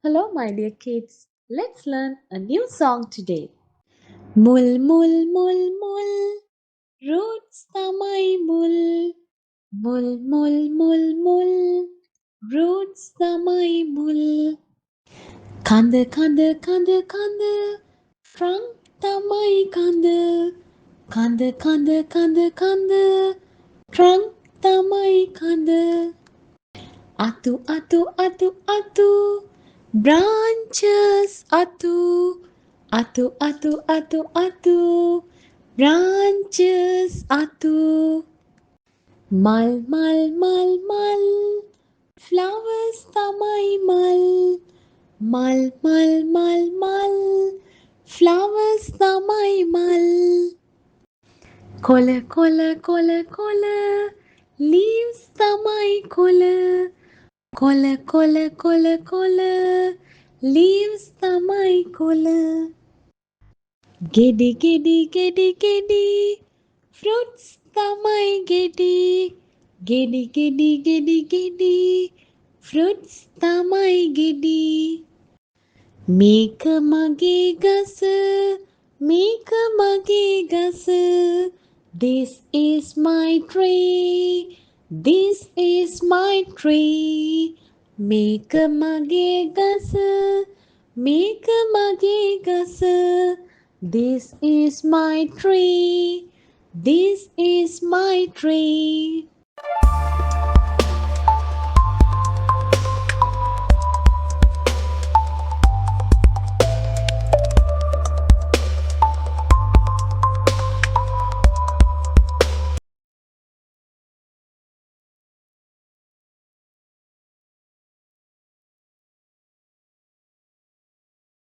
Hello, my dear kids. Let's learn a new song today. Mul mul mul mul, roots tamai mul. Mul mul mul mul, roots tamai mul. Kanda kanda kanda kanda, trunk tamai kanda. Kanda kanda kanda kanda, trunk tamai kanda. Atu atu atu atu, branches atu. Atu atu atu atu, branches atu. Mal mal mal mal, flowers tamai mal. Mal mal mal mal, flowers tamai mal. Kola kola kola kola, leaves tamai kola. Kola kola kola kola, leaves tamai kola. Giddy giddy giddy giddy, fruits tamai giddy. Giddy giddy giddy giddy, fruits tamai giddy. Make mage gasa, make mage gasa. This is my tree. This is my tree. Make mage gasa, make mage gasa. This is my tree. This is my tree.